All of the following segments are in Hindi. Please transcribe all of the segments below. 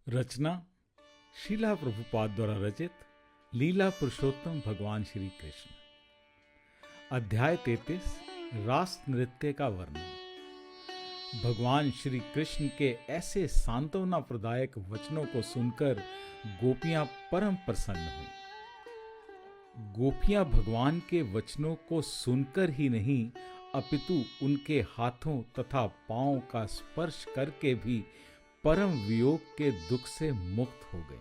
रचना शीला प्रभुपाद द्वारा रचित लीला पुरुषोत्तम भगवान श्री कृष्ण। अध्याय 33 रास नृत्य का वर्णन। भगवान श्री कृष्ण के ऐसे सांत्वना प्रदायक वचनों को सुनकर गोपियां परम प्रसन्न हुई। गोपियां भगवान के वचनों को सुनकर ही नहीं अपितु उनके हाथों तथा पांवों का स्पर्श करके भी परम वियोग के दुख से मुक्त हो गई।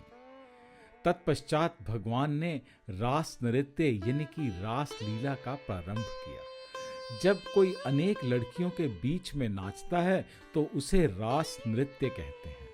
तत्पश्चात भगवान ने रास नृत्य यानी कि रास लीला का प्रारंभ किया। जब कोई अनेक लड़कियों के बीच में नाचता है तो उसे रास नृत्य कहते हैं।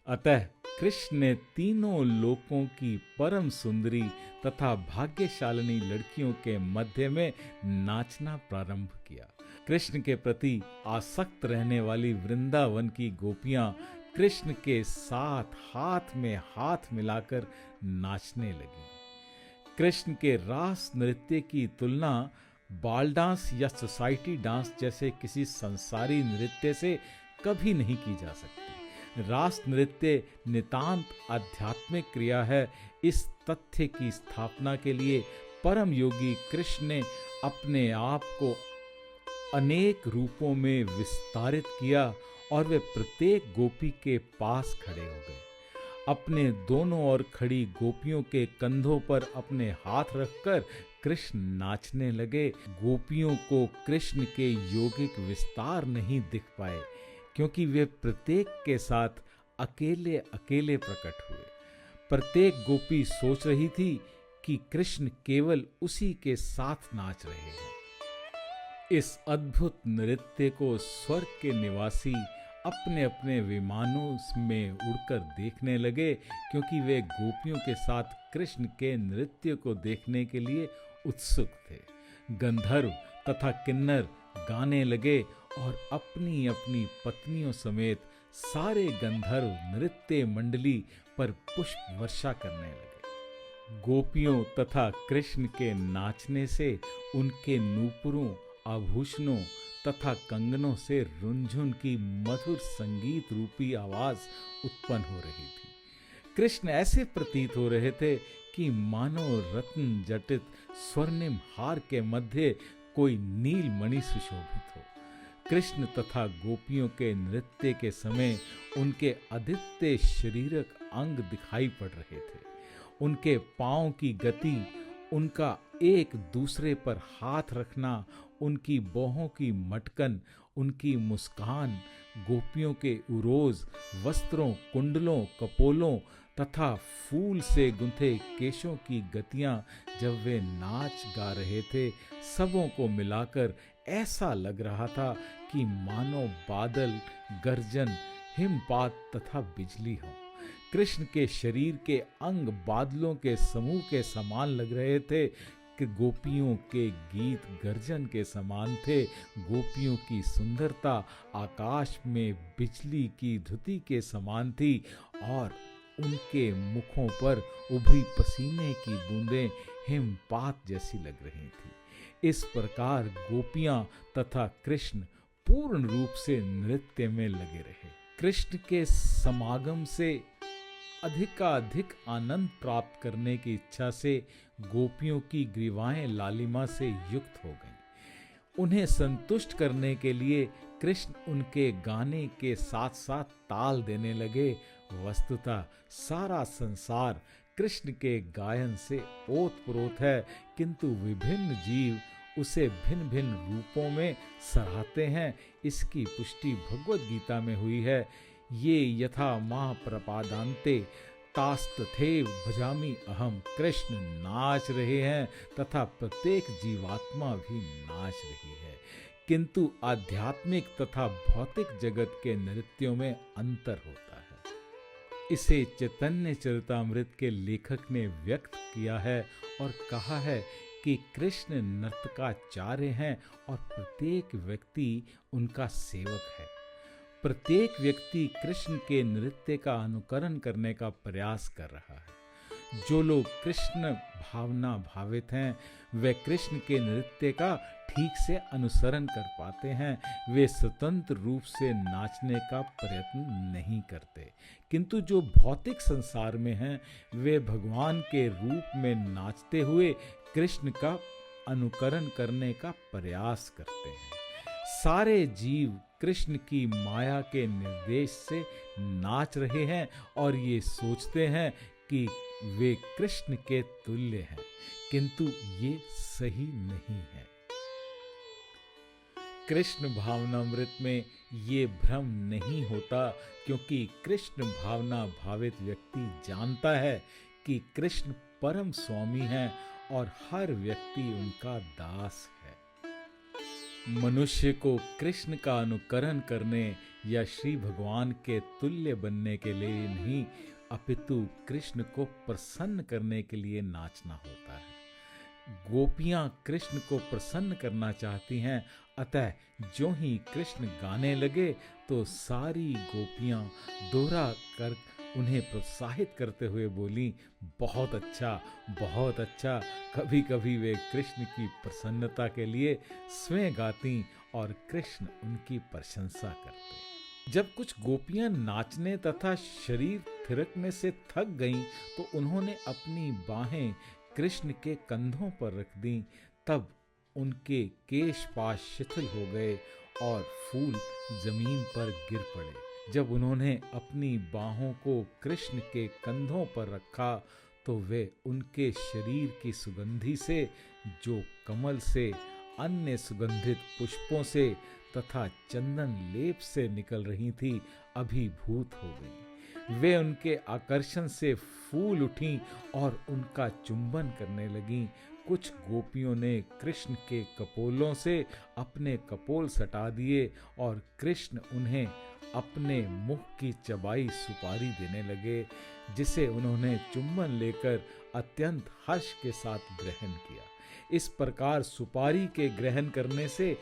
अतः कृष्ण ने तीनों लोकों की परम सुंदरी तथा भाग्यशालिनी लड़कियों के मध्य में नाचना प्रारंभ किया। कृष्ण के प्रति आसक्त रहने वाली वृंदावन की गोपियां कृष्ण के साथ हाथ में हाथ मिलाकर नाचने लगी। कृष्ण के रास नृत्य की तुलना बाल डांस या सोसाइटी डांस जैसे किसी संसारी नृत्य से कभी नहीं की जा सकती। रास नृत्य नितांत आध्यात्मिक क्रिया है। इस तथ्य की स्थापना के लिए परम योगी कृष्ण ने अपने आप को अनेक रूपों में विस्तारित किया और वे प्रत्येक गोपी के पास खड़े हो गए। अपने दोनों ओर खड़ी गोपियों के कंधों पर अपने हाथ रखकर कृष्ण नाचने लगे। गोपियों को कृष्ण के योगिक विस्तार नहीं दिख पाए क्योंकि वे प्रत्येक के साथ अकेले अकेले प्रकट हुए। प्रत्येक गोपी सोच रही थी कि कृष्ण केवल उसी के साथ नाच रहे हैं। इस अद्भुत नृत्य को स्वर्ग के निवासी अपने अपने विमानों में उड़कर देखने लगे क्योंकि वे गोपियों के साथ कृष्ण के नृत्य को देखने के लिए उत्सुक थे। गंधर्व तथा किन्नर गाने लगे और अपनी अपनी पत्नियों समेत सारे गंधर्व नृत्य मंडली पर पुष्प वर्षा करने लगे। गोपियों तथा कृष्ण के नाचने से उनके नूपुरों, आभूषणों तथा कंगनों से रुंझुन की मधुर संगीत रूपी आवाज उत्पन्न हो रही थी। कृष्ण ऐसे प्रतीत हो रहे थे कि मानो रत्न जटित स्वर्णिम हार के मध्य कोई नील मणि सुशोभित हो। कृष्ण तथा गोपियों के नृत्य के समय उनके अद्वितीय शारीरिक अंग दिखाई पड़ रहे थे। उनके पांव की गति, उनका एक दूसरे पर हाथ रखना, उनकी बाहों की मटकन, उनकी मुस्कान, गोपियों के उरोज वस्त्रों, कुंडलों, कपोलों तथा फूल से गुंथे केशों की गतियां जब वे नाच गा रहे थे, सबों को मिलाकर ऐसा लग रहा था कि मानो बादल, गर्जन, हिमपात तथा बिजली हो। कृष्ण के शरीर के अंग बादलों के समूह के समान लग रहे थे कि गोपियों के गीत गर्जन के समान थे। गोपियों की सुंदरता आकाश में बिजली की धुती के समान थी और उनके मुखों पर उभरी पसीने की बूंदें हिमपात जैसी लग रही थी। इस प्रकार गोपियां तथा कृष्ण पूर्ण रूप से नृत्य में लगे रहे। कृष्ण के समागम से अधिकाधिक आनंद प्राप्त करने की इच्छा से गोपियों की ग्रीवाएं लालिमा से युक्त हो गईं। उन्हें संतुष्ट करने के लिए कृष्ण उनके गाने के साथ साथ ताल देने लगे। वस्तुतः सारा संसार कृष्ण के गायन से ओतप्रोत है, किंतु विभिन्न जीव उसे भिन्न भिन्न रूपों में सराहते हैं। इसकी पुष्टि भगवद गीता में हुई है। ये यथा माह प्रपादान्ते तास्तथैव भजामि अहम। कृष्ण नाच रहे हैं तथा प्रत्येक जीवात्मा भी नाच रही है, किंतु आध्यात्मिक तथा भौतिक जगत के नृत्यों में अंतर होता है। इसे चैतन्य चरितामृत के लेखक ने व्यक्त किया है और कहा है कि कृष्ण नर्तकाचार्य हैं और प्रत्येक व्यक्ति उनका सेवक है। प्रत्येक व्यक्ति कृष्ण के नृत्य का अनुकरण करने का प्रयास कर रहा है। जो लोग कृष्ण भावना भावित हैं वे कृष्ण के नृत्य का ठीक से अनुसरण कर पाते हैं वे स्वतंत्र रूप से नाचने का प्रयत्न नहीं करते, किंतु जो भौतिक संसार में हैं वे भगवान के रूप में नाचते हुए कृष्ण का अनुकरण करने का प्रयास करते हैं। सारे जीव कृष्ण की माया के निर्देश से नाच रहे हैं और ये सोचते हैं कि वे कृष्ण के तुल्य हैं, किंतु ये सही नहीं है। कृष्ण भावनामृत में ये भ्रम नहीं होता, क्योंकि कृष्ण भावना भावित व्यक्ति जानता है कि कृष्ण परम स्वामी हैं और हर व्यक्ति उनका दास है। मनुष्य को कृष्ण का अनुकरण करने या श्री भगवान के तुल्य बनने के लिए नहीं, अपितु कृष्ण को प्रसन्न करने के लिए नाचना होता है। गोपियां कृष्ण को प्रसन्न करना चाहती हैं, अतः जो ही कृष्ण गाने लगे तो सारी गोपियां दोहरा कर उन्हें प्रोत्साहित करते हुए बोली, बहुत अच्छा, बहुत अच्छा। कभी कभी वे कृष्ण की प्रसन्नता के लिए स्वयं गाती और कृष्ण उनकी प्रशंसा करते। जब कुछ गोपियां नाचने तथा शरीर थिरकने से थक गईं, तो उन्होंने अपनी बाहें कृष्ण के कंधों पर रख दी। तब उनके केश पाश शिथिल हो गए और फूल जमीन पर गिर पड़े। जब उन्होंने अपनी बाहों को कृष्ण के कंधों पर रखा तो वे उनके शरीर की सुगंधि से, जो कमल से, अन्य सुगंधित पुष्पों से तथा चंदन लेप से निकल रही थी, अभिभूत हो गई। वे उनके आकर्षण से फूल उठीं और उनका चुंबन करने लगीं। कुछ गोपियों ने कृष्ण के कपोलों से अपने कपोल सटा दिए और कृष्ण उन्हें अपने मुख की चबाई सुपारी देने लगे, जिसे उन्होंने चुंबन लेकर अत्यंत हर्ष के साथ ग्रहण किया। इस प्रकार सुपारी के ग्रहण करने से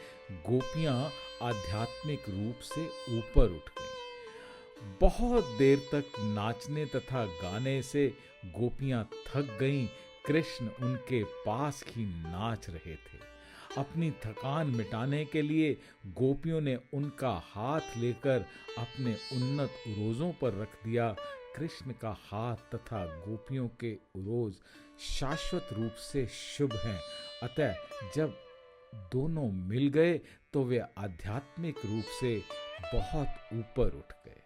गोपियां आध्यात्मिक रूप से ऊपर उठ गईं। बहुत देर तक नाचने तथा गाने से गोपियां थक गईं। कृष्ण उनके पास ही नाच रहे थे। अपनी थकान मिटाने के लिए गोपियों ने उनका हाथ लेकर अपने उन्नत उरोजों पर रख दिया। कृष्ण का हाथ तथा गोपियों के उरोज शाश्वत रूप से शुभ हैं, अतः जब दोनों मिल गए तो वे आध्यात्मिक रूप से बहुत ऊपर उठ गए।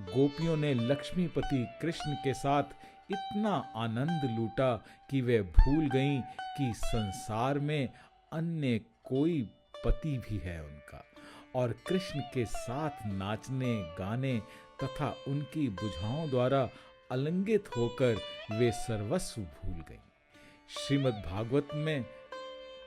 गोपियों ने लक्ष्मीपति कृष्ण के साथ इतना आनंद लूटा कि वे भूल गईं कि संसार में अन्य कोई पति भी है उनका, और कृष्ण के साथ नाचने, गाने तथा उनकी बुझाओं द्वारा आलिंगित होकर वे सर्वस्व भूल गईं। श्रीमद् भागवत में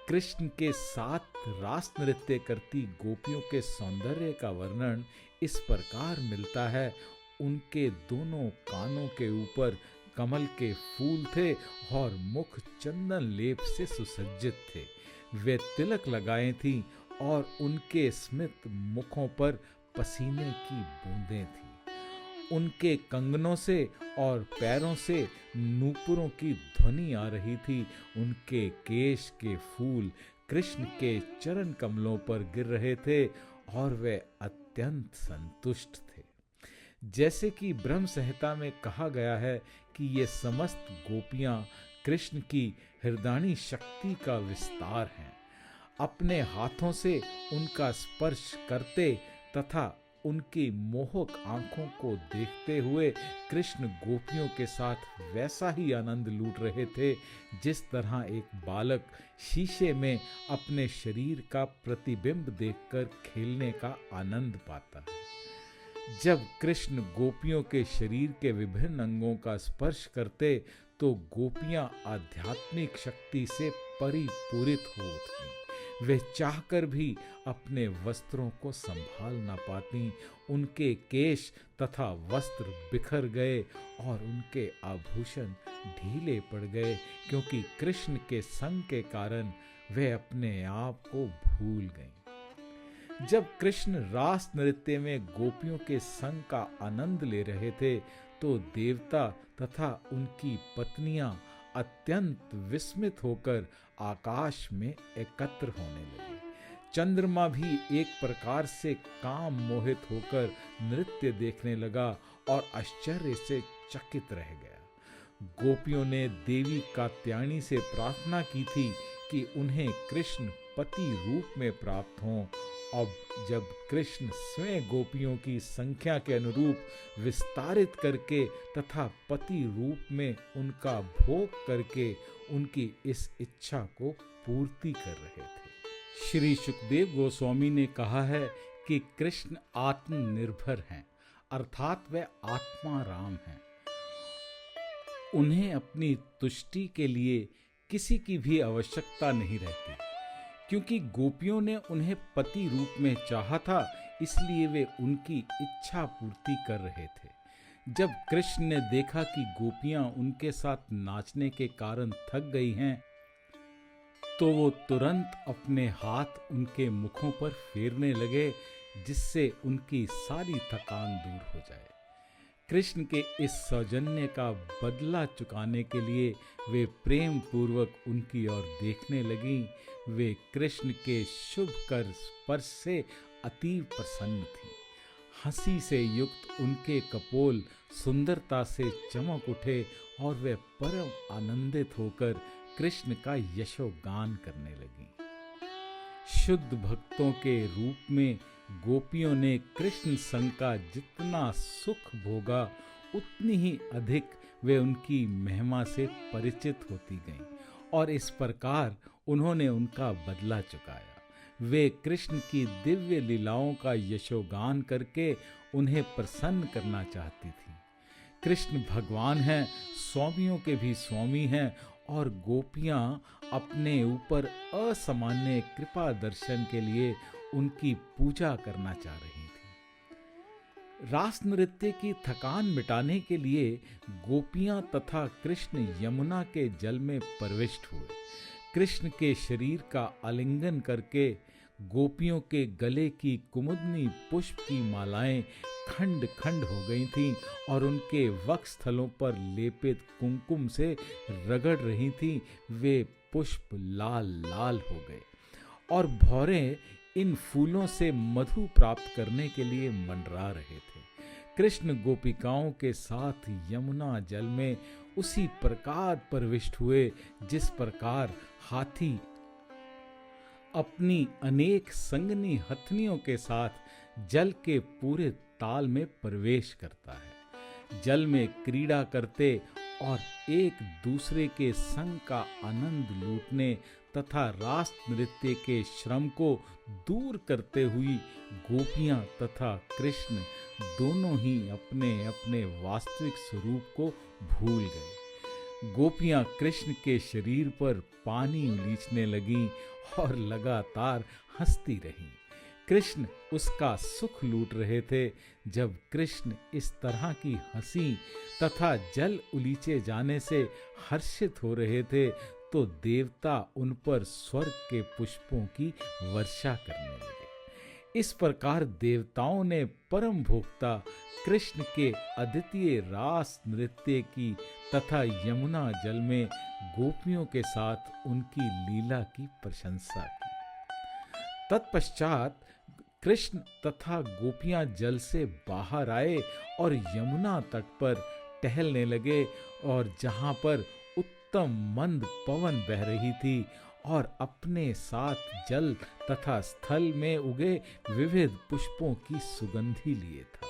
कृष्ण के साथ रास नृत्य करती गोपियों के सौंदर्य का वर्णन इस प्रकार मिलता है। उनके दोनों कानों के ऊपर कमल के फूल थे और मुख चंदन लेप से सुसज्जित थे। वे तिलक लगाए थीं और उनके स्मित मुखों पर पसीने की बूंदें थीं। उनके कंगनों से और पैरों से नूपुरों की ध्वनि आ रही थी। उनके केश के फूल कृष्ण के चरण कमलों पर गिर रहे थे और वे अत्यंत संतुष्ट थे। जैसे कि ब्रह्म संहिता में कहा गया है कि ये समस्त गोपियां कृष्ण की हृदयानी शक्ति का विस्तार हैं। अपने हाथों से उनका स्पर्श करते तथा उनकी मोहक आंखों को देखते हुए कृष्ण गोपियों के साथ वैसा ही आनंद लूट रहे थे जिस तरह एक बालक शीशे में अपने शरीर का प्रतिबिंब देखकर खेलने का आनंद पाता है। जब कृष्ण गोपियों के शरीर के विभिन्न अंगों का स्पर्श करते तो गोपियां आध्यात्मिक शक्ति से परिपूरित हो उठतीं। वे चाहकर भी अपने वस्त्रों को संभाल न पातीं। उनके केश तथा वस्त्र बिखर गए और उनके आभूषण ढीले पड़ गए, क्योंकि कृष्ण के संग के कारण वे अपने आप को भूल गईं। जब कृष्ण रास नृत्य में गोपियों के संग का आनंद ले रहे थे तो देवता तथा उनकी पत्नियां अत्यंत विस्मित होकर आकाश में एकत्र होने लगे। चंद्रमा भी एक प्रकार से काम मोहित होकर नृत्य देखने लगा और आश्चर्य से चकित रह गया। गोपियों ने देवी कात्यायनी से प्रार्थना की थी कि उन्हें कृष्ण पति रूप में प्राप्त हों। अब जब कृष्ण स्वयं गोपियों की संख्या के अनुरूप विस्तारित करके तथा पति रूप में उनका भोग करके उनकी इस इच्छा को पूर्ति कर रहे थे। श्री सुखदेव गोस्वामी ने कहा है कि कृष्ण आत्मनिर्भर हैं, अर्थात वे आत्मा राम हैं। उन्हें अपनी तुष्टि के लिए किसी की भी आवश्यकता नहीं रहती, क्योंकि गोपियों ने उन्हें पति रूप में चाहा था, इसलिए वे उनकी इच्छा पूर्ति कर रहे थे। जब कृष्ण ने देखा कि गोपियां उनके साथ नाचने के कारण थक गई हैं, तो वो तुरंत अपने हाथ उनके मुखों पर फेरने लगे, जिससे उनकी सारी थकान दूर हो जाए। कृष्ण के इस सौजन्य का बदला चुकाने के लिए वे प्रेम पूर्वक उनकी ओर देखने लगी। वे कृष्ण के शुभ कर स्पर्श से अतीव प्रसन्न थीं। हंसी से युक्त उनके कपोल सुंदरता से चमक उठे और वे परम आनंदित होकर कृष्ण का यशोगान करने लगीं। शुद्ध भक्तों के रूप में गोपियों ने कृष्ण संग का जितना सुख भोगा, उतनी ही अधिक वे उनकी महिमा से परिचित होती गईं और इस प्रकार उन्होंने उनका बदला चुकाया। वे कृष्ण की दिव्य लीलाओं का यशोगान करके उन्हें प्रसन्न करना चाहती थीं। कृष्ण भगवान हैं, स्वामियों के भी स्वामी हैं और गोपियां अपने ऊपर असामान्य कृपा दर्शन के लिए उनकी पूजा करना चाह रही थी। रास नृत्य की थकान मिटाने के लिए गोपियां तथा कृष्ण यमुना के जल में प्रविष्ट हुए। कृष्ण के शरीर का आलिंगन करके गोपियों के गले की कुमुदनी पुष्प की मालाएं खंड खंड हो गई थीं और उनके वक्षस्थलों पर लेपित कुमकुम से रगड़ रही थीं। वे पुष्प लाल लाल हो गए और भौरे इन फूलों से मधु प्राप्त करने के लिए मंडरा रहे थे। कृष्ण गोपिकाओं के साथ यमुना जल में उसी प्रकार प्रविष्ट हुए जिस प्रकार हाथी अपनी अनेक संगनी हथनियों के साथ जल के पूरे ताल में प्रवेश करता है। जल में क्रीड़ा करते और एक दूसरे के संग का आनंद लूटने तथा रास नृत्य के श्रम को दूर करते हुई गोपियां तथा कृष्ण दोनों ही अपने अपने वास्तविक स्वरूप को भूल गए। गोपियां कृष्ण के शरीर पर पानी उलीचने लगीं और लगातार हंसती रहीं। कृष्ण उसका सुख लूट रहे थे। जब कृष्ण इस तरह की हंसी तथा जल उलीचे जाने से हर्षित हो रहे थे, तो देवता उन पर स्वर्ग के पुष्पों की वर्षा करने लगे। इस प्रकार देवताओं ने परम भोक्ता कृष्ण के अद्वितीय रास नृत्य की तथा यमुना जल में गोपियों के साथ उनकी लीला की प्रशंसा की। तत्पश्चात कृष्ण तथा गोपियां जल से बाहर आए और यमुना तट पर टहलने लगे और जहां पर उत्तम मंद पवन बह रही थी और अपने साथ जल तथा स्थल में उगे विविध पुष्पों की सुगंधी लिए था।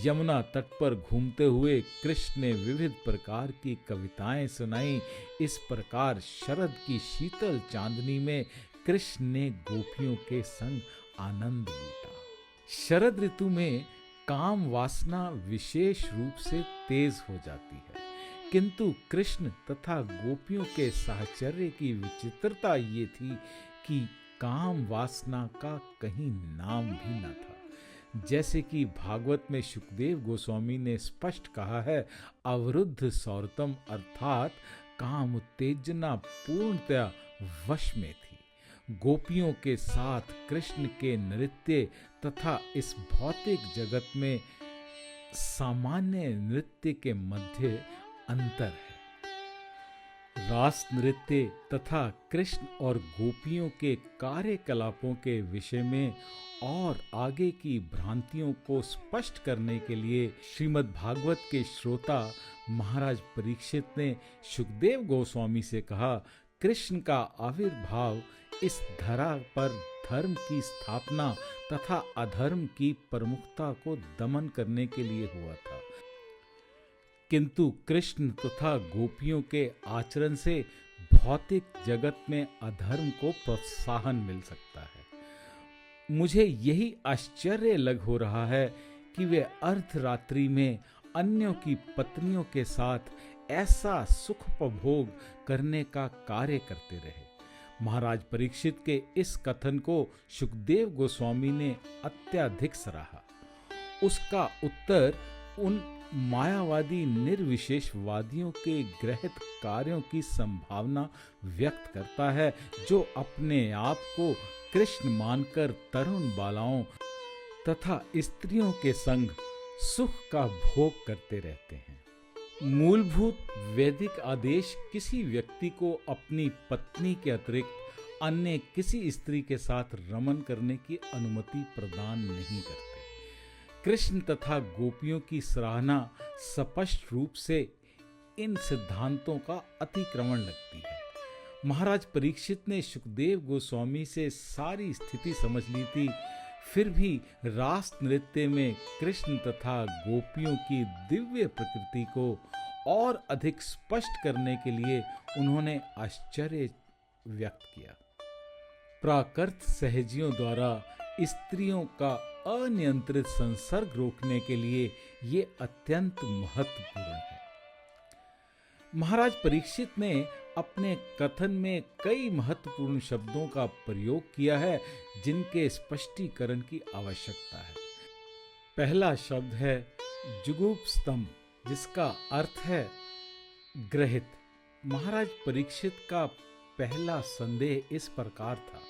यमुना तट पर घूमते हुए कृष्ण ने विविध प्रकार की कविताएं सुनाई। इस प्रकार शरद की शीतल चांदनी में कृष्ण ने गोपियों के संग आनंद लूटा। शरद ऋतु में काम वासना विशेष रूप से तेज हो जाती है, किंतु कृष्ण तथा गोपियों के साहचर्य की विचित्रता ये थी कि काम वासना का कहीं नाम भी न था। जैसे कि भागवत में सुखदेव गोस्वामी ने स्पष्ट कहा है, अवरुद्ध सौरतम अर्थात काम उत्तेजना पूर्णतया वश में थी। गोपियों के साथ कृष्ण के नृत्य तथा इस भौतिक जगत में सामान्य नृत्य के मध्य अंतर है। रास नृत्य तथा कृष्ण और गोपियों के कार्यकलापों के विषय में और आगे की भ्रांतियों को स्पष्ट करने के लिए श्रीमद् भागवत के श्रोता महाराज परीक्षित ने सुखदेव गोस्वामी से कहा, कृष्ण का आविर्भाव इस धरा पर धर्म की स्थापना तथा अधर्म की प्रमुखता को दमन करने के लिए हुआ था, किंतु कृष्ण तथा गोपियों के आचरण से भौतिक जगत में अधर्म को प्रोत्साहन मिल सकता है। मुझे यही आश्चर्य लग हो रहा है कि वे अर्धरात्रि में अन्यों की पत्नियों के साथ ऐसा सुखोपभोग करने का कार्य करते रहे। महाराज परीक्षित के इस कथन को सुखदेव गोस्वामी ने अत्यधिक सराहा। उसका उत्तर उन मायावादी निर्विशेषवादियों के गृहीत कार्यों की संभावना व्यक्त करता है जो अपने आप को कृष्ण मानकर तरुण बालाओं तथा स्त्रियों के संग सुख का भोग करते रहते हैं। मूलभूत वैदिक आदेश किसी व्यक्ति को अपनी पत्नी के अतिरिक्त अन्य किसी स्त्री के साथ रमन करने की अनुमति प्रदान नहीं करते। कृष्ण तथा गोपियों की सराहना स्पष्ट रूप से इन सिद्धांतों का अतिक्रमण लगती है। महाराज परीक्षित ने सुखदेव गोस्वामी से सारी स्थिति समझ ली थी, फिर भी रास नृत्य में कृष्ण तथा गोपियों की दिव्य प्रकृति को और अधिक स्पष्ट करने के लिए उन्होंने आश्चर्य व्यक्त किया। प्राकृत सहजियों द्वारा स्त्रियों का अनियंत्रित संसर्ग रोकने के लिए ये अत्यंत महत्वपूर्ण है। महाराज परीक्षित ने अपने कथन में कई महत्वपूर्ण शब्दों का प्रयोग किया है जिनके स्पष्टीकरण की आवश्यकता है। पहला शब्द है जुगुप्सतम, जिसका अर्थ है ग्रहित। महाराज परीक्षित का पहला संदेह इस प्रकार था,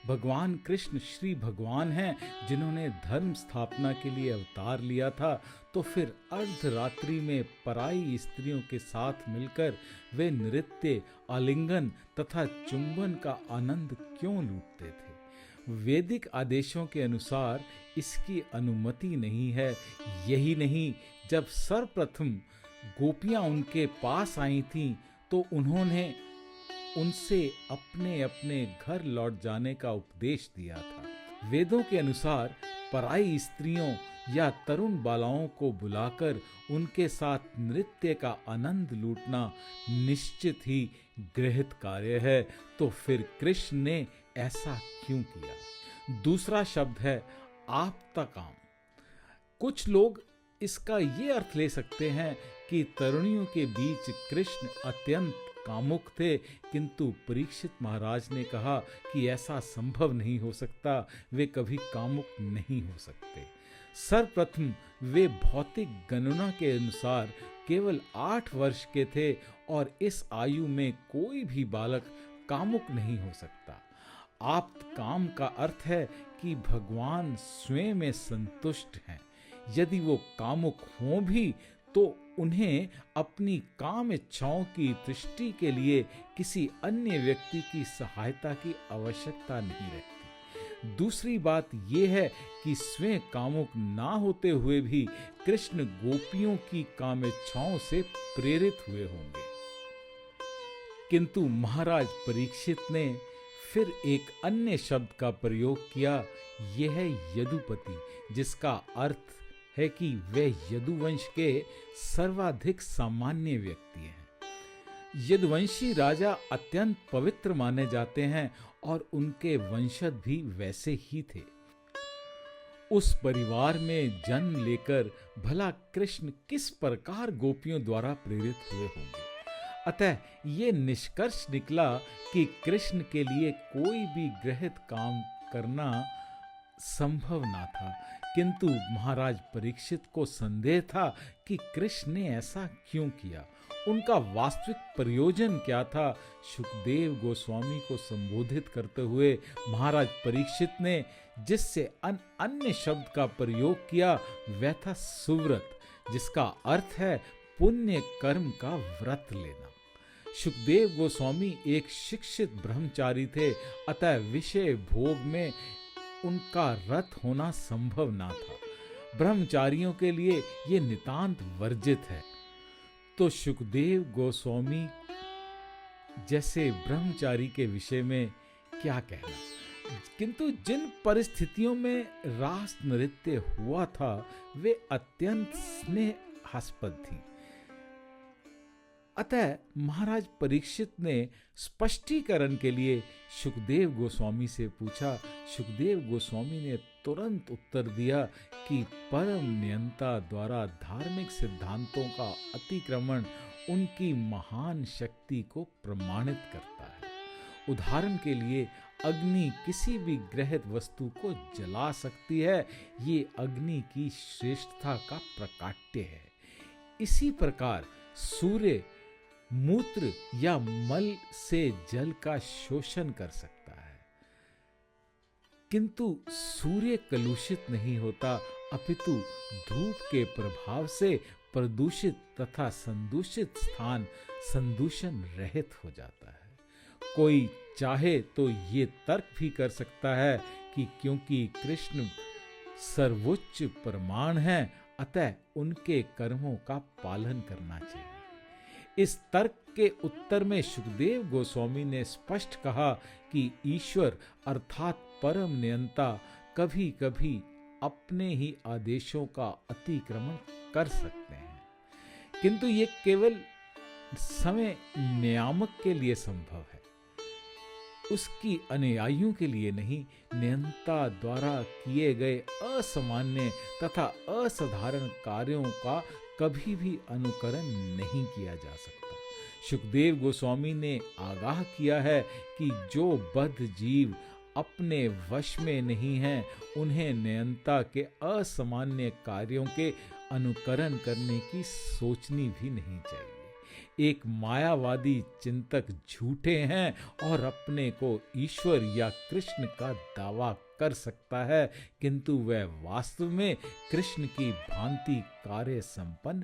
भगवान कृष्ण श्री भगवान हैं जिन्होंने धर्म स्थापना के लिए अवतार लिया था, तो फिर अर्धरात्रि में पराई स्त्रियों के साथ मिलकर वे नृत्य, आलिंगन तथा चुंबन का आनंद क्यों लूटते थे? वैदिक आदेशों के अनुसार इसकी अनुमति नहीं है। यही नहीं, जब सर्वप्रथम गोपियां उनके पास आई थीं तो उन्होंने उनसे अपने अपने घर लौट जाने का उपदेश दिया था। वेदों के अनुसार पराई स्त्रियों या तरुण बालाओं को बुलाकर उनके साथ नृत्य का आनंद लूटना निश्चित ही गृहीत कार्य है, तो फिर कृष्ण ने ऐसा क्यों किया? दूसरा शब्द है आप्तकाम। कुछ लोग इसका ये अर्थ ले सकते हैं कि तरुणियों के बीच कृष्ण अत्यंत कामुक थे, किंतु परीक्षित महाराज ने कहा कि ऐसा संभव नहीं हो सकता, वे कभी कामुक नहीं हो सकते। सर्वप्रथम वे भौतिक गणना के अनुसार केवल 8 वर्ष के थे और इस आयु में कोई भी बालक कामुक नहीं हो सकता। आप्त काम का अर्थ है कि भगवान स्वयं में संतुष्ट हैं। यदि वो कामुक हों भी तो उन्हें अपनी काम इच्छाओं की तुष्टि के लिए किसी अन्य व्यक्ति की सहायता की आवश्यकता नहीं रहती। दूसरी बात यह है कि स्वयं कामुक ना होते हुए भी कृष्ण गोपियों की काम इच्छाओं से प्रेरित हुए होंगे। किंतु महाराज परीक्षित ने फिर एक अन्य शब्द का प्रयोग किया, यह है यदुपति, जिसका अर्थ है कि वे यदुवंश के सर्वाधिक सामान्य व्यक्ति हैं। यदुवंशी राजा अत्यंत पवित्र माने जाते हैं और उनके वंशज भी वैसे ही थे। उस परिवार में जन्म लेकर भला कृष्ण किस प्रकार गोपियों द्वारा प्रेरित हुए होंगे। अतः ये निष्कर्ष निकला कि कृष्ण के लिए कोई भी गृहीत काम करना संभव ना था, किंतु महाराज परीक्षित को संदेह था कि कृष्ण ने ऐसा क्यों किया, उनका वास्तविक प्रयोजन क्या था। सुखदेव गोस्वामी को संबोधित करते हुए महाराज परीक्षित ने जिससे अन्य शब्द का प्रयोग किया वह था सुव्रत, जिसका अर्थ है पुण्य कर्म का व्रत लेना। सुखदेव गोस्वामी एक शिक्षित ब्रह्मचारी थे, अतः विषय भोग में उनका रत होना संभव ना था। ब्रह्मचारियों के लिए ये नितांत वर्जित है। तो सुखदेव गोस्वामी जैसे ब्रह्मचारी के विषय में क्या कहना। किंतु जिन परिस्थितियों में रास नृत्य हुआ था वे अत्यंत स्नेहास्पद थी। अतः महाराज परीक्षित ने स्पष्टीकरण के लिए सुखदेव गोस्वामी से पूछा। सुखदेव गोस्वामी ने तुरंत उत्तर दिया कि परम नियंता द्वारा धार्मिक सिद्धांतों का अतिक्रमण उनकी महान शक्ति को प्रमाणित करता है। उदाहरण के लिए अग्नि किसी भी ग्रहित वस्तु को जला सकती है, ये अग्नि की श्रेष्ठता का प्रकाट्य है। इसी प्रकार सूर्य मूत्र या मल से जल का शोषण कर सकता है, किंतु सूर्य कलुषित नहीं होता, अपितु धूप के प्रभाव से प्रदूषित तथा संदूषित स्थान संदूषण रहित हो जाता है। कोई चाहे तो ये तर्क भी कर सकता है कि क्योंकि कृष्ण सर्वोच्च प्रमाण है, अतः उनके कर्मों का पालन करना चाहिए। इस तर्क के उत्तर में सुखदेव गोस्वामी ने स्पष्ट कहा कि ईश्वर अर्थात परम नियंता कभी कभी अपने ही आदेशों का अतिक्रमण कर सकते हैं, किंतु ये केवल समय नियामक के लिए संभव है, उसकी अनुयायियों के लिए नहीं। नियंता द्वारा किए गए असामान्य तथा असाधारण कार्यों का कभी भी अनुकरण नहीं किया जा सकता। सुखदेव गोस्वामी ने आगाह किया है कि जो बद्ध जीव अपने वश में नहीं हैं, उन्हें नियंता के असामान्य कार्यों के अनुकरण करने की सोचनी भी नहीं चाहिए। एक मायावादी चिंतक झूठे हैं और अपने को ईश्वर या कृष्ण का दावा कर सकता है, किंतु वह वास्तव में कृष्ण की भांति कार्य संपन्न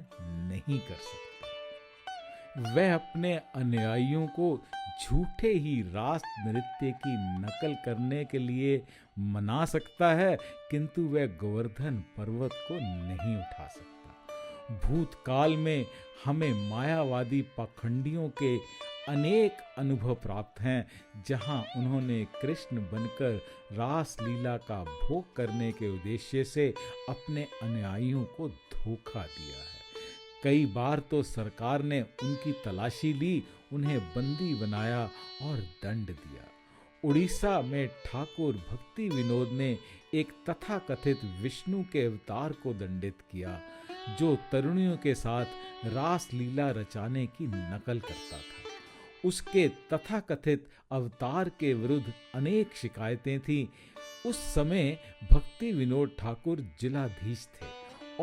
नहीं कर सकता। वह अपने अनुयायियों को झूठे ही रास नृत्य की नकल करने के लिए मना सकता है, किंतु वह गोवर्धन पर्वत को नहीं उठा सकता। भूतकाल में हमें मायावादी पाखंडियों के अनेक अनुभव प्राप्त हैं, जहां उन्होंने कृष्ण बनकर रास लीला का भोग करने के उद्देश्य से अपने अनुयायियों को धोखा दिया है। कई बार तो सरकार ने उनकी तलाशी ली, उन्हें बंदी बनाया और दंड दिया। उड़ीसा में ठाकुर भक्ति विनोद ने एक तथाकथित विष्णु के अवतार को दंडित किया, जो तरुणियों के साथ रास लीला रचाने की नकल करता था। उसके तथाकथित अवतार के विरुद्ध अनेक शिकायतें थीं। उस समय भक्ति विनोद ठाकुर जिलाधीश थे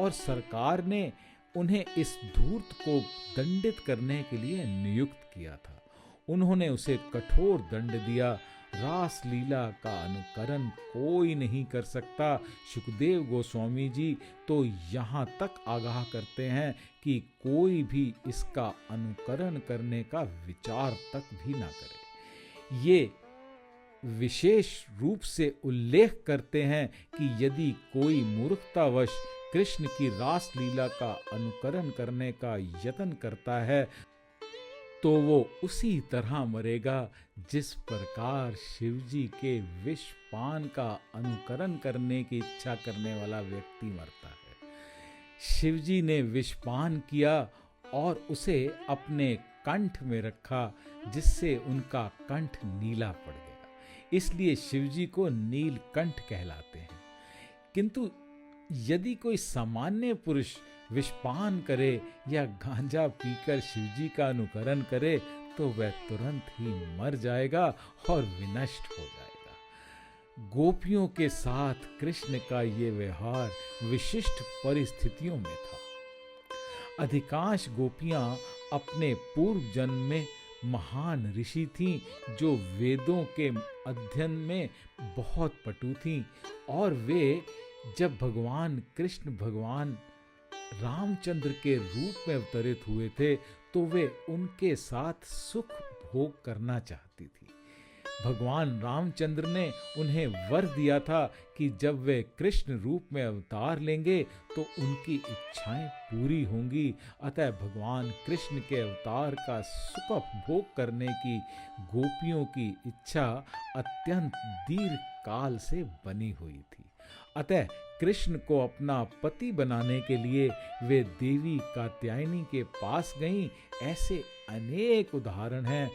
और सरकार ने उन्हें इस धूर्त को दंडित करने के लिए नियुक्त किया था। उन्होंने उसे कठोर दंड दिया। रास लीला का अनुकरण कोई नहीं कर सकता। सुखदेव गोस्वामी जी तो यहाँ तक आगाह करते हैं कि कोई भी इसका अनुकरण करने का विचार तक भी ना करे। ये विशेष रूप से उल्लेख करते हैं कि यदि कोई मूर्खतावश कृष्ण की रास लीला का अनुकरण करने का यत्न करता है, तो वो उसी तरह मरेगा जिस प्रकार शिवजी के विष पान का अनुकरण करने की इच्छा करने वाला व्यक्ति मरता है। शिवजी ने विष पान किया और उसे अपने कंठ में रखा, जिससे उनका कंठ नीला पड़ गया, इसलिए शिवजी को नीलकंठ कहलाते हैं। किंतु यदि कोई सामान्य पुरुष विषपान करे या गांजा पीकर शिवजी का अनुकरण करे, तो वह तुरंत ही मर जाएगा और विनष्ट हो जाएगा। गोपियों के साथ कृष्ण का ये व्यवहार विशिष्ट परिस्थितियों में था। अधिकांश गोपियां अपने पूर्व जन्म में महान ऋषि थीं, जो वेदों के अध्ययन में बहुत पटु थीं, और वे जब भगवान कृष्ण भगवान रामचंद्र के रूप में अवतरित हुए थे, तो वे उनके साथ सुख भोग करना चाहती थी। भगवान रामचंद्र ने उन्हें वर दिया था कि जब वे कृष्ण रूप में अवतार लेंगे तो उनकी इच्छाएं पूरी होंगी। अतः भगवान कृष्ण के अवतार का सुख भोग करने की गोपियों की इच्छा अत्यंत दीर्घ काल से बनी हुई थी। अतः कृष्ण को अपना पति बनाने के लिए वे देवी कात्यायनी के पास गईं। ऐसे अनेक उदाहरण हैं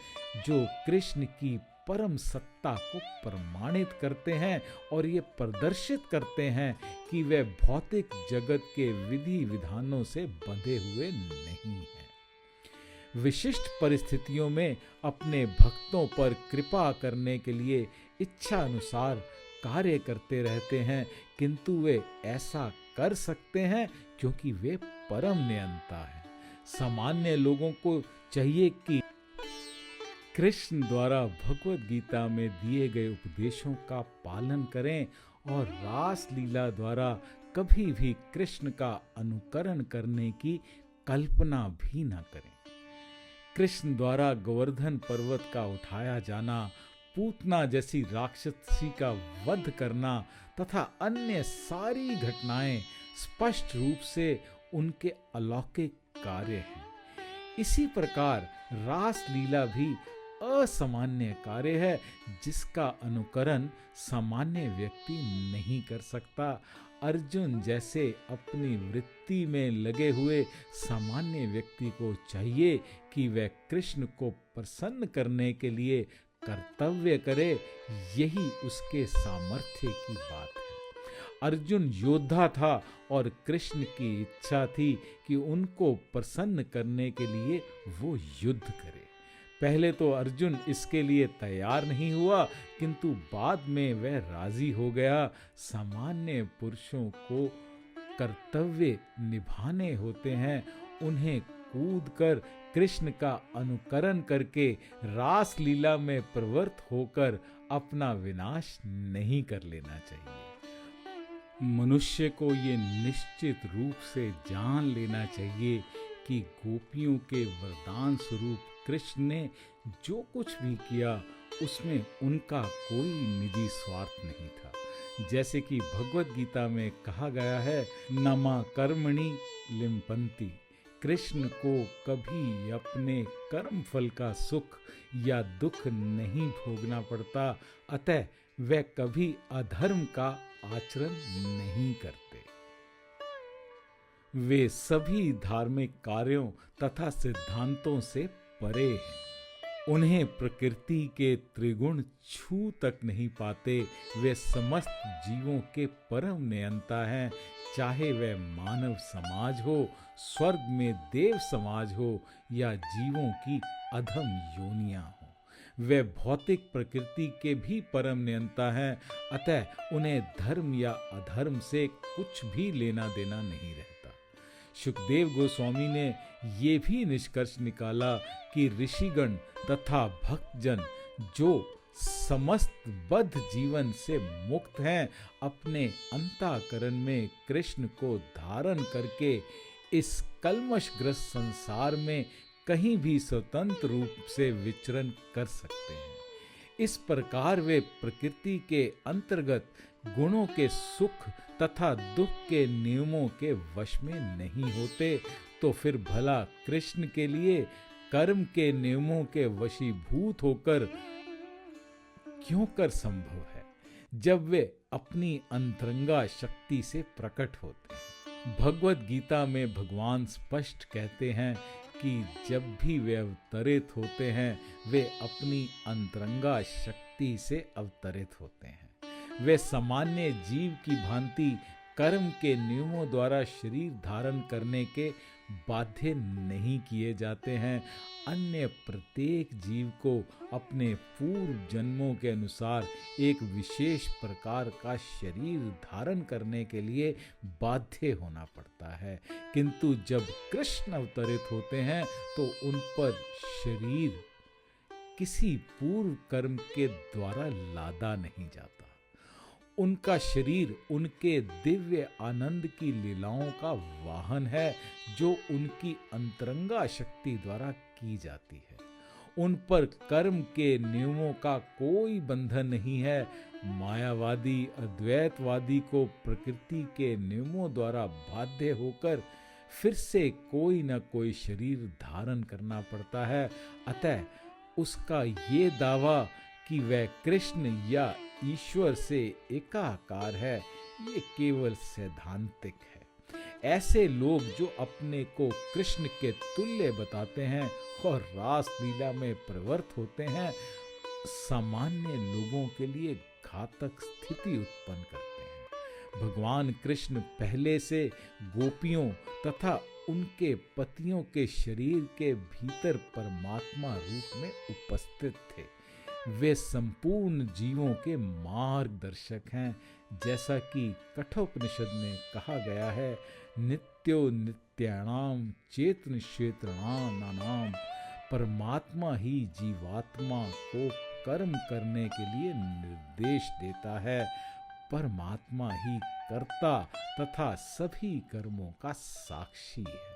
जो कृष्ण की परम सत्ता को प्रमाणित करते हैं और ये प्रदर्शित करते हैं कि वे भौतिक जगत के विधि विधानों से बंधे हुए नहीं हैं। विशिष्ट परिस्थितियों में अपने भक्तों पर कृपा करने के लिए इच्छा अनुसार कार्य करते रहते हैं, किंतु वे ऐसा कर सकते हैं क्योंकि वे परम नियंता हैं। सामान्य लोगों को चाहिए कि कृष्ण द्वारा भगवत गीता में दिए गए उपदेशों का पालन करें और रास लीला द्वारा कभी भी कृष्ण का अनुकरण करने की कल्पना भी न करें। कृष्ण द्वारा गोवर्धन पर्वत का उठाया जाना, पूतना जैसी राक्षसी का वध करना तथा अन्य सारी घटनाएं स्पष्ट रूप से उनके अलौकिक कार्य हैं। इसी प्रकार रास लीला भी असामान्य कार्य है जिसका अनुकरण सामान्य व्यक्ति नहीं कर सकता। अर्जुन जैसे अपनी वृत्ति में लगे हुए सामान्य व्यक्ति को चाहिए कि वह कृष्ण को प्रसन्न करने के लिए कर्तव्य करे, यही उसके सामर्थ्य की बात है। अर्जुन योद्धा था और कृष्ण की इच्छा थी कि उनको प्रसन्न करने के लिए वो युद्ध करे। पहले तो अर्जुन इसके लिए तैयार नहीं हुआ, किंतु बाद में वह राजी हो गया। सामान्य पुरुषों को कर्तव्य निभाने होते हैं, उन्हें कूदकर कृष्ण का अनुकरण करके रास लीला में प्रवृत्त होकर अपना विनाश नहीं कर लेना चाहिए। मनुष्य को ये निश्चित रूप से जान लेना चाहिए कि गोपियों के वरदान स्वरूप कृष्ण ने जो कुछ भी किया उसमें उनका कोई निजी स्वार्थ नहीं था। जैसे कि भगवत गीता में कहा गया है, नमा कर्मणि लिम्पन्ति। कृष्ण को कभी अपने कर्म फल का सुख या दुख नहीं भोगना पड़ता, अतः वे कभी अधर्म का आचरण नहीं करते। वे सभी धार्मिक कार्यों तथा सिद्धांतों से परे हैं। उन्हें प्रकृति के त्रिगुण छू तक नहीं पाते। वे समस्त जीवों के परम नियंता हैं, चाहे वह मानव समाज हो, स्वर्ग में देव समाज हो या जीवों की अधम योनियां हो। वे भौतिक प्रकृति के भी परम नियंता हैं, अतः उन्हें धर्म या अधर्म से कुछ भी लेना देना नहीं रहता। सुखदेव गोस्वामी ने ये भी निष्कर्ष निकाला कि ऋषिगण तथा भक्तजन जो समस्त बद्ध जीवन से मुक्त हैं, अपने अंतःकरण में कृष्ण को धारण करके इस कल्मशग्रस्त संसार में कहीं भी स्वतंत्र रूप से विचरण कर सकते हैं। इस प्रकार वे प्रकृति के अंतर्गत गुणों के सुख तथा दुख के नियमों के वश में नहीं होते, तो फिर भला कृष्ण के लिए कर्म के नियमों के वशीभूत होकर क्यों कर संभव है, जब वे अपनी अंतरंगा शक्ति से प्रकट होते हैं। भगवत गीता में भगवान स्पष्ट कहते हैं कि जब भी वे अवतरित होते हैं, वे अपनी अंतरंगा शक्ति से अवतरित होते हैं। वे सामान्य जीव की भांति कर्म के नियमों द्वारा शरीर धारण करने के बाध्य नहीं किए जाते हैं। अन्य प्रत्येक जीव को अपने पूर्व जन्मों के अनुसार एक विशेष प्रकार का शरीर धारण करने के लिए बाध्य होना पड़ता है, किंतु जब कृष्ण अवतरित होते हैं तो उन पर शरीर किसी पूर्व कर्म के द्वारा लादा नहीं जाता। उनका शरीर उनके दिव्य आनंद की लीलाओं का वाहन है, जो उनकी अंतरंगा शक्ति द्वारा की जाती है। उन पर कर्म के नियमों का कोई बंधन नहीं है। मायावादी अद्वैतवादी को प्रकृति के नियमों द्वारा बाध्य होकर फिर से कोई न कोई शरीर धारण करना पड़ता है। अतः उसका ये दावा कि वह कृष्ण या ईश्वर से एकाकार है, ये केवल सैद्धांतिक है। ऐसे लोग जो अपने को कृष्ण के तुल्य बताते हैं और रास लीला में प्रवृत्त होते हैं, सामान्य लोगों के लिए घातक स्थिति उत्पन्न करते हैं। भगवान कृष्ण पहले से गोपियों तथा उनके पतियों के शरीर के भीतर परमात्मा रूप में उपस्थित थे। वे संपूर्ण जीवों के मार्गदर्शक हैं। जैसा कि कठोपनिषद में कहा गया है, नित्यो नित्यानाम चेतन क्षेत्रणाम नानाम। परमात्मा ही जीवात्मा को कर्म करने के लिए निर्देश देता है। परमात्मा ही कर्ता तथा सभी कर्मों का साक्षी है।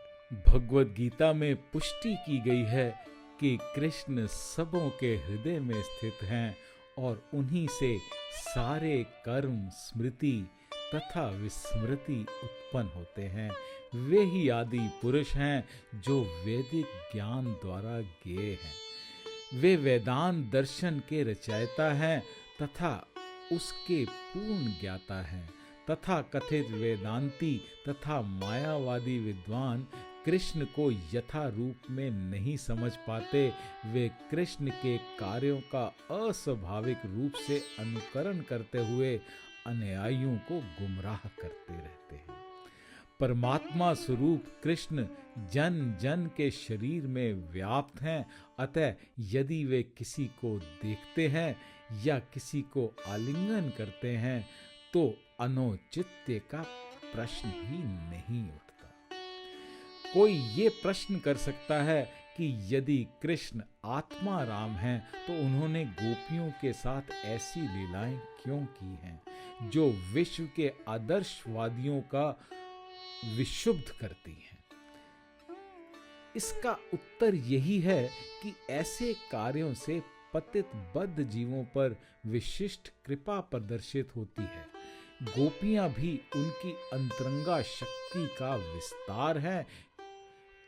भगवद गीता में पुष्टि की गई है कि कृष्ण सबों के हृदय में स्थित हैं और उन्हीं से सारे कर्म, स्मृति तथा विस्मृति उत्पन्न होते हैं। वे ही आदि पुरुष हैं जो वैदिक ज्ञान द्वारा ज्ञेय हैं। वे वेदांत दर्शन के रचयिता हैं तथा उसके पूर्ण ज्ञाता हैं। तथा कथित वेदांती तथा मायावादी विद्वान कृष्ण को यथा रूप में नहीं समझ पाते। वे कृष्ण के कार्यों का अस्वाभाविक रूप से अनुकरण करते हुए अनुयायियों को गुमराह करते रहते हैं। परमात्मा स्वरूप कृष्ण जन जन के शरीर में व्याप्त हैं। अतः यदि वे किसी को देखते हैं या किसी को आलिंगन करते हैं तो अनौचित्य का प्रश्न ही नहीं उठता। कोई ये प्रश्न कर सकता है कि यदि कृष्ण आत्मा राम हैं तो उन्होंने गोपियों के साथ ऐसी लीलाएं क्यों की हैं जो विश्व के आदर्शवादियों का विशुद्ध करती हैं? इसका उत्तर यही है कि ऐसे कार्यों से पतित बद्ध जीवों पर विशिष्ट कृपा प्रदर्शित होती है। गोपियां भी उनकी अंतरंगा शक्ति का विस्तार है,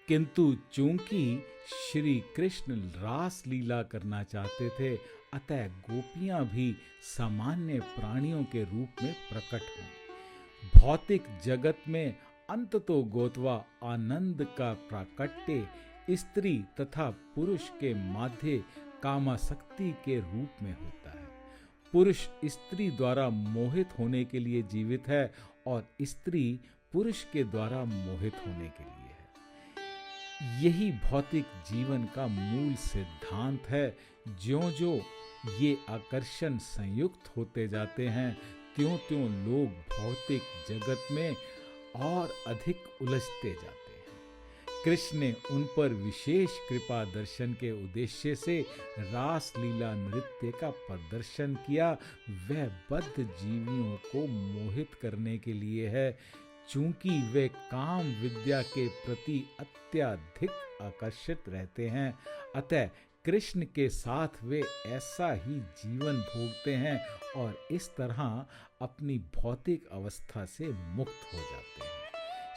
किंतु चूंकि श्री कृष्ण रास लीला करना चाहते थे, अतः गोपियां भी सामान्य प्राणियों के रूप में प्रकट हुई। भौतिक जगत में अंततो गोतवा आनंद का प्राकट्य स्त्री तथा पुरुष के माध्य कामासक्ति के रूप में होता है। पुरुष स्त्री द्वारा मोहित होने के लिए जीवित है और स्त्री पुरुष के द्वारा मोहित होने के लिए है। यही भौतिक जीवन का मूल सिद्धांत है। ज्यों-ज्यों ये आकर्षण संयुक्त होते जाते हैं, त्यों-त्यों लोग भौतिक जगत में और अधिक उलझते जाते हैं। कृष्ण ने उन पर विशेष कृपा दर्शन के उद्देश्य से रास लीला नृत्य का प्रदर्शन किया। वह बद्ध जीवियों को मोहित करने के लिए है। चूंकि वे काम विद्या के प्रति अत्यधिक आकर्षित रहते हैं, अतः कृष्ण के साथ वे ऐसा ही जीवन भोगते हैं और इस तरह अपनी भौतिक अवस्था से मुक्त हो जाते हैं।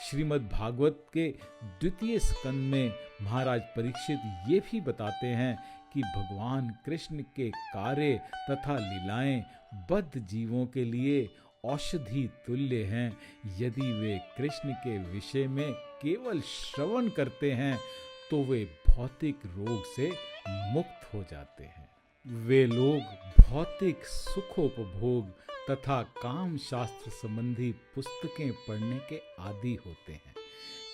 श्रीमद् भागवत के द्वितीय स्कंद में महाराज परीक्षित ये भी बताते हैं कि भगवान कृष्ण के कार्य तथा लीलाएं बद्ध जीवों के लिए औषधि तुल्य हैं। यदि वे कृष्ण के विषय में केवल श्रवण करते हैं तो वे भौतिक रोग से मुक्त हो जाते हैं। वे लोग भौतिक सुखोपभोग तथा काम शास्त्र संबंधी पुस्तकें पढ़ने के आदी होते हैं,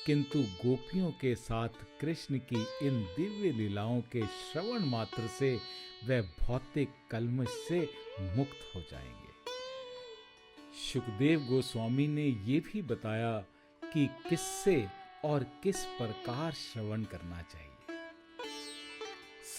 किंतु गोपियों के साथ कृष्ण की इन दिव्य लीलाओं के श्रवण मात्र से वे भौतिक कल्मश से मुक्त हो जाएंगे। शुकदेव गोस्वामी ने ये भी बताया कि किससे और किस प्रकार श्रवण करना चाहिए।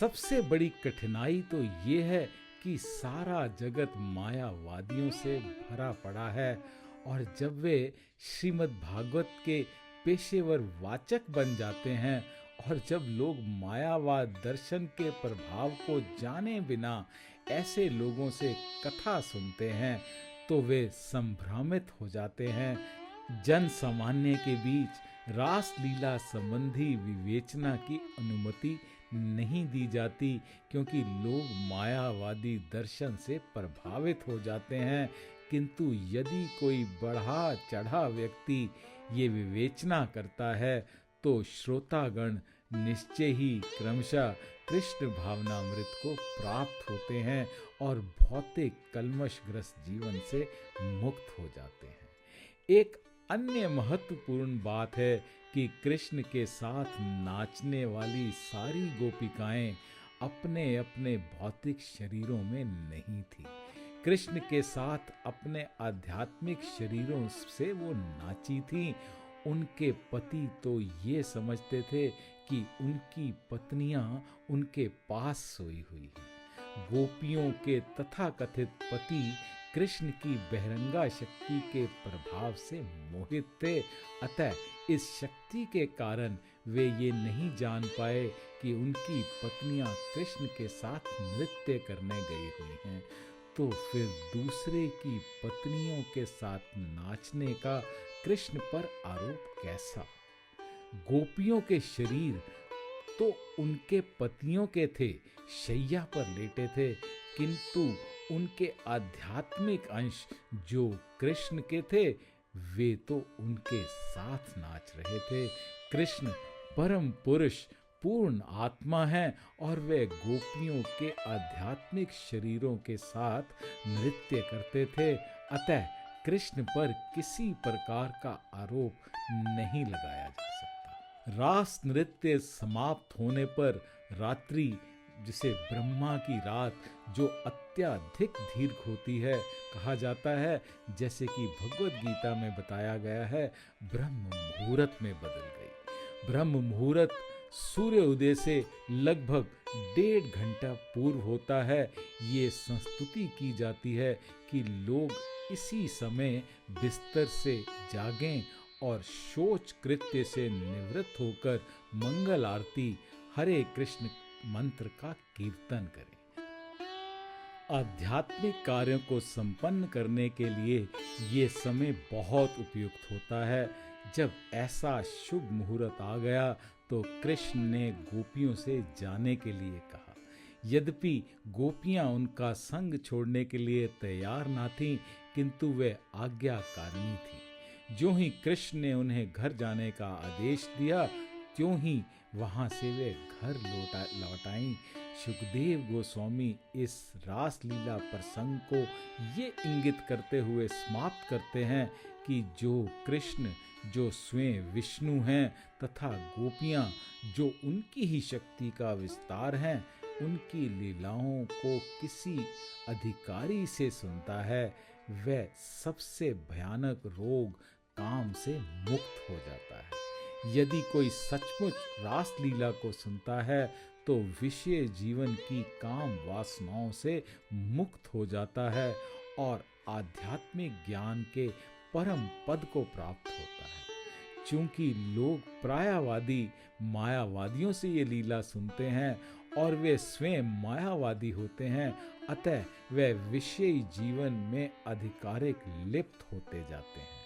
सबसे बड़ी कठिनाई तो ये है कि सारा जगत मायावादियों से भरा पड़ा है, और जब वे श्रीमद् भागवत के पेशेवर वाचक बन जाते हैं और जब लोग मायावाद दर्शन के प्रभाव को जाने बिना ऐसे लोगों से कथा सुनते हैं तो वे संभ्रमित हो जाते हैं। जन सामान्य के बीच रास लीला संबंधी विवेचना की अनुमति नहीं दी जाती, क्योंकि लोग मायावादी दर्शन से प्रभावित हो जाते हैं। किंतु यदि कोई बढ़ा चढ़ा व्यक्ति ये विवेचना करता है तो श्रोतागण निश्चय ही क्रमशः कृष्ण भावनामृत को प्राप्त होते हैं और भौतिक कल्मशग्रस्त जीवन से मुक्त हो जाते हैं। एक अन्य महत्वपूर्ण बात है कि कृष्ण के साथ नाचने वाली सारी गोपिकाएं अपने अपने भौतिक शरीरों में नहीं थी। कृष्ण के साथ अपने आध्यात्मिक शरीरों से वो नाची थी। उनके पति तो ये समझते थे कि उनकी पत्नियां उनके पास सोई हुई हैं। गोपियों के तथाकथित पति कृष्ण की बहिरंगा शक्ति के प्रभाव से मोहित थे। अतः इस शक्ति के कारण वे ये नहीं जान पाए कि उनकी पत्नियां कृष्ण के साथ नृत्य करने गई हुई हैं। तो फिर दूसरे की पत्नियों के साथ नाचने का कृष्ण पर आरोप कैसा? गोपियों के शरीर तो उनके पतियों के थे, शैया पर लेटे थे, किंतु उनके आध्यात्मिक अंश जो कृष्ण के थे वे तो उनके साथ नाच रहे थे। कृष्ण परम पुरुष पूर्ण आत्मा है और वे गोपियों के आध्यात्मिक शरीरों के साथ नृत्य करते थे। अतः कृष्ण पर किसी प्रकार का आरोप नहीं लगाया जा सकता। रास नृत्य समाप्त होने पर रात्रि, जिसे ब्रह्मा की रात जो अत्यधिक दीर्घ होती है, कहा जाता है, जैसे कि भगवद गीता में बताया गया है, ब्रह्म मुहूर्त में बदल गई। ब्रह्म मुहूर्त सूर्य उदय से लगभग 1.5 घंटा पूर्व होता है। ये संस्तुति की जाती है कि लोग इसी समय बिस्तर से जागें और शौच कृत्य से निवृत्त होकर मंगल आरती हरे कृष्ण मंत्र का कीर्तन करें। आध्यात्मिक कार्यों को संपन्न करने के लिए ये समय बहुत उपयुक्त होता है। जब ऐसा शुभ मुहूर्त आ गया तो कृष्ण ने गोपियों से जाने के लिए कहा। यद्यपि गोपियां उनका संग छोड़ने के लिए तैयार ना थीं, किंतु वे आज्ञाकारिणी थीं। जो ही कृष्ण ने उन्हें घर जाने का आदेश दिया, त्यों ही वहां से वे घर लौट आईं। सुखदेव गोस्वामी इस रासलीला प्रसंग को ये इंगित करते हुए समाप्त करते हैं कि जो कृष्ण जो स्वयं विष्णु हैं तथा गोपियां जो उनकी ही शक्ति का विस्तार हैं, उनकी लीलाओं को किसी अधिकारी से सुनता है, वह सबसे भयानक रोग काम से मुक्त हो जाता है। यदि कोई सचमुच रासलीला को सुनता है तो विषय जीवन की काम वासनाओं से मुक्त हो जाता है और आध्यात्मिक ज्ञान के परम पद को प्राप्त होता है। चूंकि लोग प्रायवादी मायावादियों से ये लीला सुनते हैं और वे स्वयं मायावादी होते हैं, अतः वे विषयी जीवन में अधिकारिक लिप्त होते जाते हैं।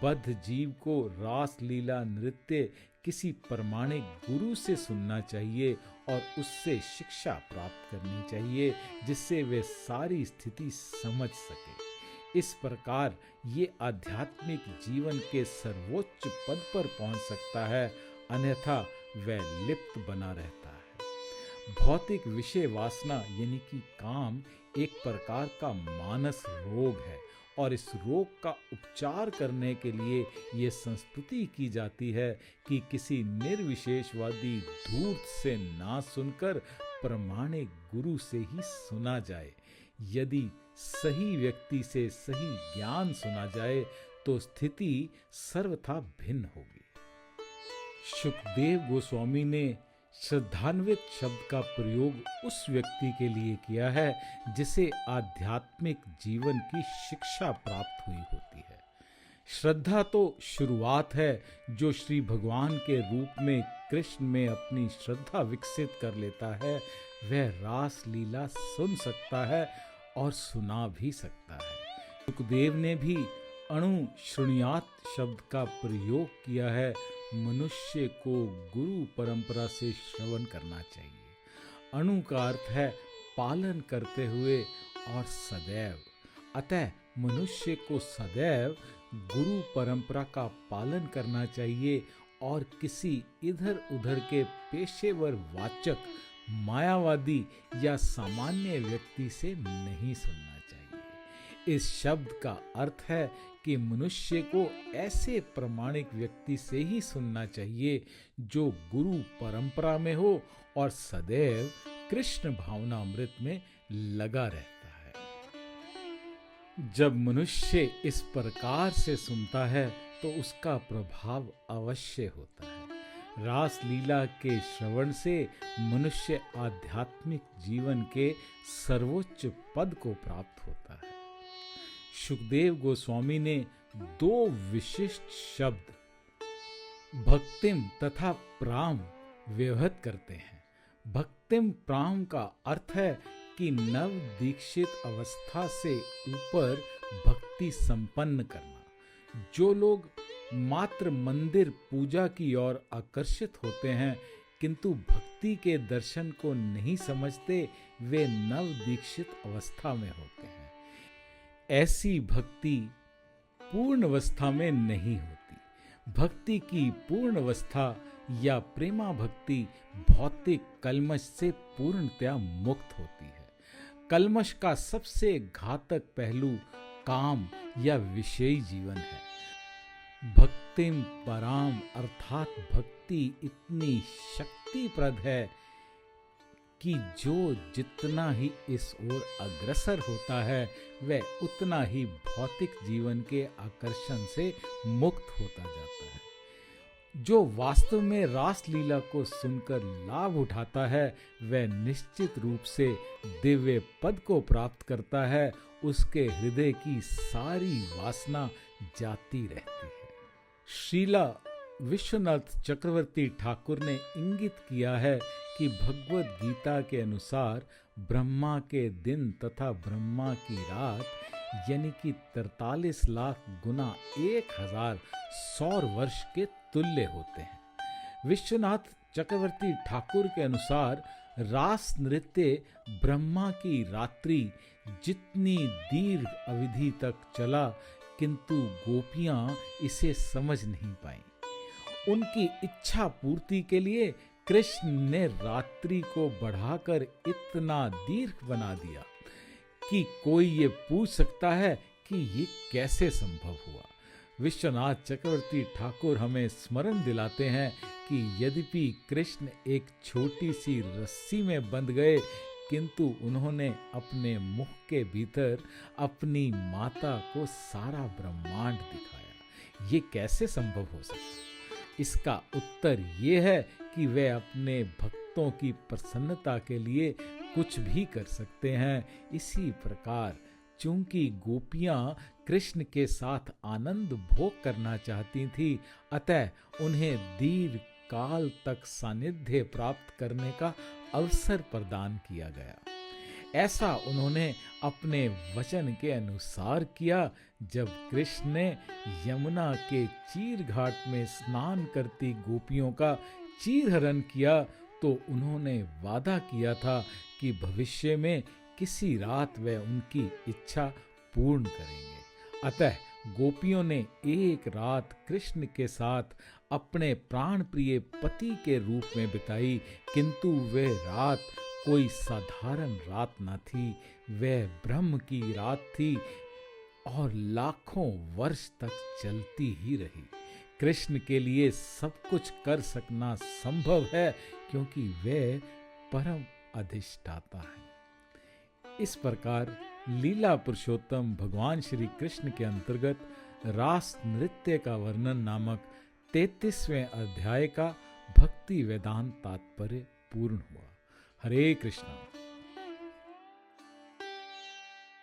बद्ध जीव को रासलीला नृत्य किसी प्रमाणिक गुरु से सुनना चाहिए और उससे शिक्षा प्राप्त करनी चाहिए, जिससे वे सारी स्थिति समझ सके। इस प्रकार ये आध्यात्मिक जीवन के सर्वोच्च पद पर पहुंच सकता है, अन्यथा वह लिप्त बना रहता है। भौतिक विषय वासना यानी कि काम एक प्रकार का मानस रोग है और इस रोग का उपचार करने के लिए ये संस्तुति की जाती है कि किसी निर्विशेषवादी धूर्त से ना सुनकर प्रमाणिक गुरु से ही सुना जाए। यदि सही व्यक्ति से सही ज्ञान सुना जाए तो स्थिति सर्वथा भिन्न होगी। सुखदेव गोस्वामी ने श्रद्धान्वित शब्द का प्रयोग उस व्यक्ति के लिए किया है जिसे आध्यात्मिक जीवन की शिक्षा प्राप्त हुई होती है। श्रद्धा तो शुरुआत है जो श्री भगवान के रूप में कृष्ण में अपनी श्रद्धा विकसित कर लेता है, वह रास लीला सुन सकता है और सुना भी सकता है। सुखदेव ने भी अणु श्रृणुयात शब्द का प्रयोग किया है। मनुष्य को गुरु परंपरा से श्रवण करना चाहिए। अणु का अर्थ है पालन करते हुए और सदैव। अतः मनुष्य को सदैव गुरु परंपरा का पालन करना चाहिए और किसी इधर उधर के पेशेवर वाचक, मायावादी या सामान्य व्यक्ति से नहीं सुनना चाहिए। इस शब्द का अर्थ है कि मनुष्य को ऐसे प्रामाणिक व्यक्ति से ही सुनना चाहिए जो गुरु परंपरा में हो और सदैव कृष्ण भावनामृत में लगा रहता है। जब मनुष्य इस प्रकार से सुनता है तो उसका प्रभाव अवश्य होता है। रास लीला के श्रवण से मनुष्य आध्यात्मिक जीवन के सर्वोच्च पद को प्राप्त होता है। सुखदेव गोस्वामी ने दो विशिष्ट शब्द भक्तिम तथा प्राम व्यवहित करते हैं। भक्तिम प्राम का अर्थ है कि नव दीक्षित अवस्था से ऊपर भक्ति संपन्न करना। जो लोग मात्र मंदिर पूजा की ओर आकर्षित होते हैं किंतु भक्ति के दर्शन को नहीं समझते, वे नव दीक्षित अवस्था में होते हैं। ऐसी भक्ति पूर्ण अवस्था में नहीं होती। भक्ति की पूर्ण अवस्था या प्रेमा भक्ति भौतिक कल्मश से पूर्णतया मुक्त होती है। कल्मश का सबसे घातक पहलू काम या विषयी जीवन है। भक्तिम पराम अर्थात भक्ति इतनी शक्तिप्रद है कि जो जितना ही इस ओर अग्रसर होता है वह उतना ही भौतिक जीवन के आकर्षण से मुक्त होता जाता है। जो वास्तव में रास लीला को सुनकर लाभ उठाता है वह निश्चित रूप से दिव्य पद को प्राप्त करता है। उसके हृदय की सारी वासना जाती रहती है। श्रीला विश्वनाथ चक्रवर्ती ठाकुर ने इंगित किया है कि भगवत गीता के अनुसार ब्रह्मा के दिन तथा ब्रह्मा की रात यानी कि 43 लाख गुना 1000 सौर वर्ष के तुल्य होते हैं। विश्वनाथ चक्रवर्ती ठाकुर के अनुसार रास नृत्य ब्रह्मा की रात्रि जितनी दीर्घ अवधि तक चला किंतु गोपियां इसे समझ नहीं पाईं। उनकी इच्छा पूर्ति के लिए कृष्ण ने रात्रि को बढ़ाकर इतना दीर्घ बना दिया कि कोई ये पूछ सकता है कि ये कैसे संभव हुआ। विश्वनाथ चक्रवर्ती ठाकुर हमें स्मरण दिलाते हैं कि यद्यपि कृष्ण एक छोटी सी रस्सी में बंध गए किंतु उन्होंने अपने मुख के भीतर अपनी माता को सारा ब्रह्मांड दिखाया। ये कैसे संभव हो सकता? इसका उत्तर ये है कि वे अपने भक्तों की प्रसन्नता के लिए कुछ भी कर सकते हैं। इसी प्रकार चूंकि गोपियां कृष्ण के साथ आनंद भोग करना चाहती थी, अतः उन्हें दीर्घ काल तक सानिध्य प्राप्त करने का अवसर प्रदान किया गया। ऐसा उन्होंने अपने वचन के अनुसार किया। जब कृष्ण ने यमुना के चीर घाट में स्नान करती गोपियों का चीरहरण किया तो उन्होंने वादा किया था कि भविष्य में किसी रात वे उनकी इच्छा पूर्ण करेंगे। अतः गोपियों ने एक रात कृष्ण के साथ अपने प्राण प्रिय पति के रूप में बिताई, किंतु वह रात कोई साधारण रात न थी, वह ब्रह्म की रात थी और लाखों वर्ष तक चलती ही रही। कृष्ण के लिए सब कुछ कर सकना संभव है क्योंकि वे परम अधिष्ठाता हैं। इस प्रकार लीला पुरुषोत्तम भगवान श्री कृष्ण के अंतर्गत रास नृत्य का वर्णन नामक 33वें अध्याय का भक्ति वेदांत तात्पर्य पूर्ण हुआ। हरे कृष्णा।